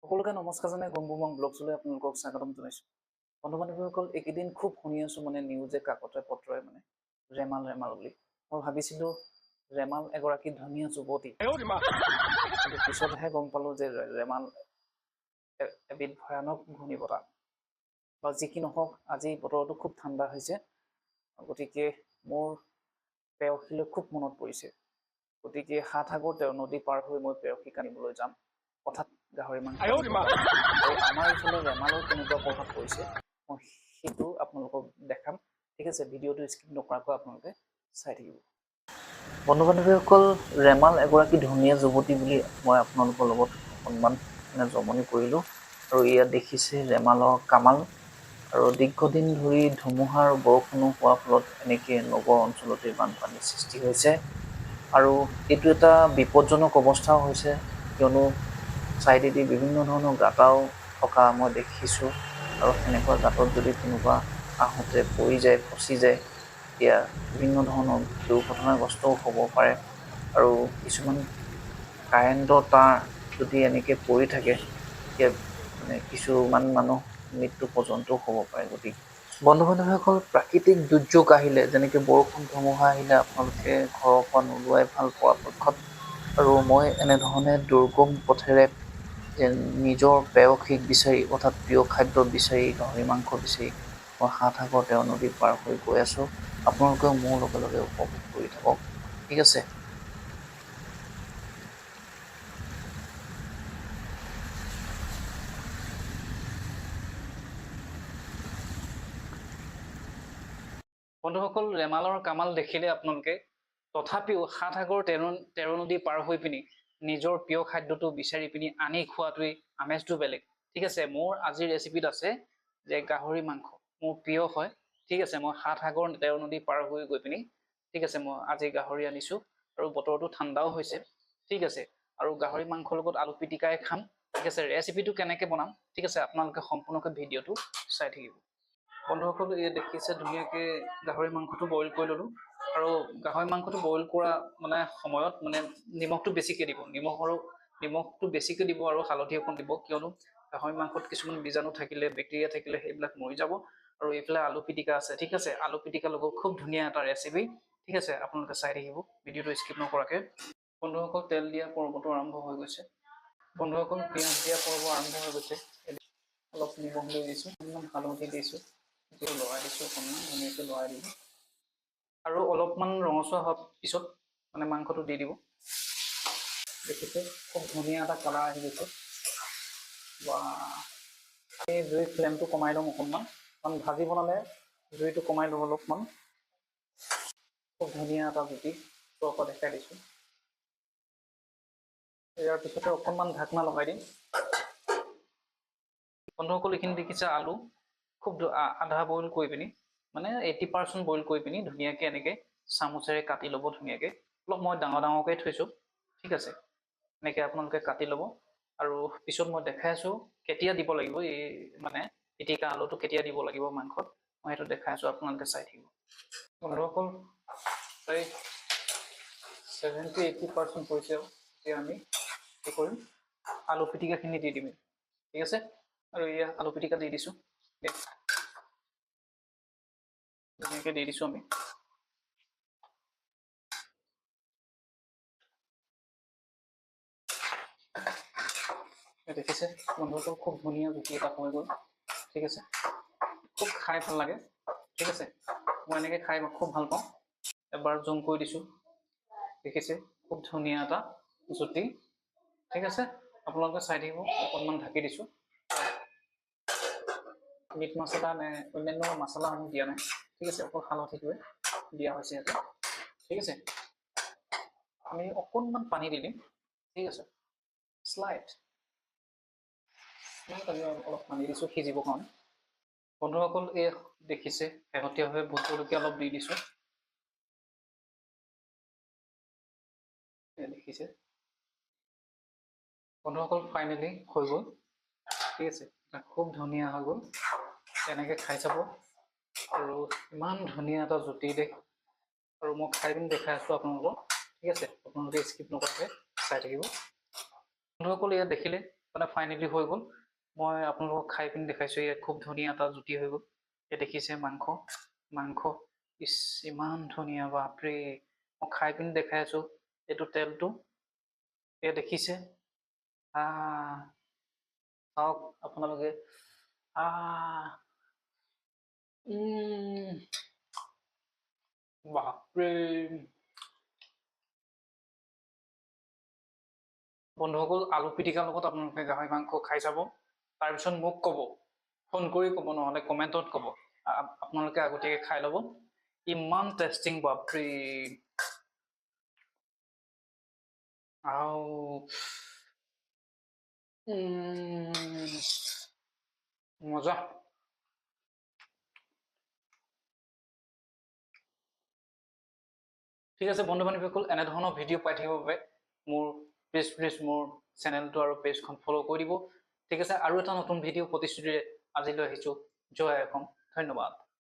সকলোকে নমস্কাৰ জনাই গম্বুমং ব্লগছলৈ আপোনালোকক স্বাগতম জনাইছোঁ। বন্ধু বান্ধৱীসকল, এইকেইদিন খুব শুনি আছোঁ নিউজে কাকতে পত্ৰই ৰেমাল বুলি। মই ভাবিছিলোঁ ৰেমাল এগৰাকী ধুনীয়া যুৱতী, কিন্তু পিছতহে গম পালোঁ যে ৰেমাল এবিধ ভয়ানক ঘূৰ্ণীবতাহ। বা যি কি নহওক, আজি বতৰটো খুব ঠাণ্ডা হৈছে, গতিকে মোৰ পেয়সীলৈ খুব মনত পৰিছে। গতিকে ৭ সাগৰ নদী পাৰ হৈ মই পেয়সীক আনিবলৈ যাম। হঠাৎ গাহৰি মাংস আৰু আমাৰ এইফালে ৰেমালৰ কেনেকুৱা প্ৰভাৱ পৰিছে মই সেইটো আপোনালোকক দেখাম। ঠিক আছে, ভিডিঅ'টো স্কিপ নকৰাকৈ আপোনালোকে চাই থাকিব। বন্ধু বান্ধৱীসকল, ৰেমাল এগৰাকী ধুনীয়া যুৱতী বুলি মই আপোনালোকৰ লগত অকণমান জমনি কৰিলোঁ। আৰু ইয়াত দেখিছে ৰেমালৰ কামাল। আৰু দীৰ্ঘদিন ধৰি ধুমুহা আৰু বৰষুণো হোৱাৰ ফলত এনেকৈ নগৰ অঞ্চলতে বানপানীৰ সৃষ্টি হৈছে। আৰু এইটো এটা বিপদজনক অৱস্থাও হৈছে, কিয়নো চাইডেদি বিভিন্ন ধৰণৰ গাঁতাও থকা মই দেখিছোঁ। আৰু সেনেকুৱা গাঁতত যদি কোনোবা আহোঁতে পৰি যায়, ফচি যায়, তেতিয়া বিভিন্ন ধৰণৰ দুৰ্ঘটনাগ্ৰস্তও হ'ব পাৰে। আৰু কিছুমান কাৰেণ্টৰ তাঁৰ যদি এনেকৈ পৰি থাকে, তেতিয়া কিছুমান মানুহ মৃত্যু পৰ্যন্তও হ'ব পাৰে। গতিকে বন্ধু বান্ধৱীসকল, প্ৰাকৃতিক দুৰ্যোগ আহিলে, যেনেকৈ বৰষুণ ধুমুহা আহিলে আপোনালোকে ঘৰৰ পৰা নোলোৱাই ভাল পৰাপক্ষত। আৰু মই এনেধৰণে দুৰ্গম পথেৰে নিজৰ পেয়সীক বিচাৰি, অৰ্থাৎ প্ৰিয় খাদ্য বিচাৰি, গাহৰি মাংস বিচাৰি মই ৭ সাগৰ নদী পাৰ হৈ গৈ আছোঁ। আপোনালোকেও মোৰ লগে লগে উপভোগ কৰি থাকক। ঠিক আছে। বন্ধুসকল, ৰেমালৰ কামাল দেখিলে আপোনালোকে, তথাপিও ৭ সাগৰ তেৰ নদী পাৰ হৈ পিনি নিজৰ প্ৰিয় খাদ্যটো বিচাৰি পিনি আনি খোৱাটোৱেই আমেজটো বেলেগ। ঠিক আছে, মোৰ আজিৰ ৰেচিপিত আছে যে গাহৰি মাংস মোৰ প্ৰিয় হয়। ঠিক আছে, মই ৭ সাগৰ তেৰ নদী পাৰ হৈ গৈ পিনি, ঠিক আছে, মই আজি গাহৰি আনিছোঁ। আৰু বতৰটো ঠাণ্ডাও হৈছে। ঠিক আছে, আৰু গাহৰি মাংসৰ লগত আলু পিটিকাই খাম। ঠিক আছে, ৰেচিপিটো কেনেকৈ বনাম, ঠিক আছে, আপোনালোকে সম্পূৰ্ণকৈ ভিডিঅ'টো চাই থাকিব। বন্ধুসকল, এই দেখিছে ধুনীয়াকৈ গাহৰি মাংসটো বইল কৰি ল'লোঁ। আৰু গাহৰি মাংসটো বইল কৰা সময়ত নিমখটো বেছিকৈ দিব। নিমখটো বেছিকৈ দিব আৰু হালধি অকণ দিব, কিয়নো গাহৰি মাংসত কিছুমান বীজাণু থাকিলে, বেক্টেৰিয়া থাকিলে সেইবিলাক মৰি যাব। আৰু এইফালে আলু পিটিকা আছে। ঠিক আছে, আলু পিটিকাৰ লগত খুব ধুনীয়া এটা ৰেচিপি। ঠিক আছে, আপোনালোকে চাই থাকিব ভিডিঅ'টো স্কিপ নকৰাকৈ। বন্ধুসকল, তেল দিয়া পৰ্বটো আৰম্ভ হৈ গৈছে। বন্ধুসকল, পিঁয়াজ দিয়া পৰ্ব আৰম্ভ হৈ গৈছে। অলপ নিমখ লৈ দিছোঁ, অকণমান হালধি দিছোঁ, লৰাই দিছোঁ, অকণমান ধুনীয়াকৈ লৰাই দিব। আৰু অলপমান ৰঙচুৱা হোৱাৰ পিছত মাংসটো দি দিব। দেখিছে, খুব ধুনীয়া এটা কালাৰ আহি গৈছে। বা এই জুইৰ ফ্লেমটো কমাই ল'ম অকণমান, কাৰণ ভাজি বনালে জুইটো কমাই ল'ব অলপমান। খুব ধুনীয়া এটা জুতি ওপৰৰ পৰা দেখাই দিছোঁ। ইয়াৰ পিছতে অকণমান ঢাকনা লগাই দিম। বন্ধুসকল, এইখিনি দেখিছে আলু খুব আধা বইল কৰি পিনি, 80% বইল কৰি পিনি ধুনীয়াকৈ এনেকৈ চামুচেৰে কাটি ল'ব ধুনীয়াকৈ। অলপ মই ডাঙৰকৈ থৈছোঁ। ঠিক আছে, এনেকৈ আপোনালোকে কাটি ল'ব। আৰু পিছত মই দেখাই আছোঁ কেতিয়া দিব লাগিব, এই পিটিকা আলুটো কেতিয়া দিব লাগিব মাংসত, মই সেইটো দেখাই আছোঁ, আপোনালোকে চাই থাকিব। বন্ধুসকল, প্ৰায় 70-80% পৰিছে। এতিয়া আমি কি কৰিম, আলু পিটিকাখিনি দি দিম। ঠিক আছে, আৰু এয়া আলু পিটিকা দি দিছোঁ, ধুনীয়াকৈ দি দিছোঁ আমি। দেখিছে বন্ধুসকল, খুব ধুনীয়া জুতি এটা হৈ গ'ল। ঠিক আছে, খুব খাই ভাল লাগে। ঠিক আছে, মই এনেকৈ খাই খুব ভাল পাওঁ। এবাৰ জুম কৰি দিছোঁ, দেখিছে খুব ধুনীয়া এটা জুতি। ঠিক আছে, আপোনালোকে চাই থাকিব। অকণমান ঢাকি দিছোঁ। মিট মছলা অন্যান্য মছলাসমূহ দিয়া নাই। ঠিক আছে, অকল হালধিটোৱে দিয়া হৈছে ইয়াতে। ঠিক আছে, আমি অকণমান পানী দি দিম। ঠিক আছে, আমি অলপ পানী দিছোঁ সিজিবৰ কাৰণে। বন্ধুসকল, এই দেখিছে শেহতীয়াভাৱে ভোট জলকীয়া অলপ দি দিছোঁ। দেখিছে বন্ধুসকল, ফাইনেলি হৈ গ'ল। ঠিক আছে, খুব ধুনীয়া হৈ গ'ল। এনেকৈ খাই চাব। আৰু ইমান ধুনীয়া এটা জুতি দেখ। আৰু মই খাই পিনি দেখাই আছোঁ আপোনালোকক। ঠিক আছে, আপোনালোকে স্কিপ নকৰাকৈ চাই থাকিব। বন্ধুসকল, ইয়াত দেখিলে মানে ফাইনেলি হৈ গ'ল। মই আপোনালোকক খাই পিনি দেখাইছোঁ, ইয়াত খুব ধুনীয়া এটা জুতি হৈ গ'ল। এই দেখিছে মাংস ইচ ইমান ধুনীয়া, বাপৰে। মই খাই পিনি দেখাই আছোঁ, এইটো তেলটো এয়া দেখিছে, চাওক আপোনালোকে, বাপৰে। বন্ধুসকল, আলু পিটিকাৰ লগত আপোনালোকে গাহৰি মাংস খাই চাব, তাৰপিছত মোক ক'ব, ফোন কৰি ক'ব, নহ'লে কমেণ্টত ক'ব। আপোনালোকে আগতীয়াকৈ খাই ল'ব, ইমান টেষ্টিং, বাপৰে। আৰু মজা। ঠিক আছে বন্ধু বান্ধৱীসকল, এনেধৰণৰ ভিডিঅ' পাই থাকিবৰ বাবে প্লিজ মোৰ চেনেলটো আৰু পেজখন ফ'ল' কৰি দিব। ঠিক আছে, আৰু এটা নতুন ভিডিঅ' প্ৰতিশ্ৰুতিৰে আজিলৈ আহিছোঁ। জয় অসম, ধন্যবাদ।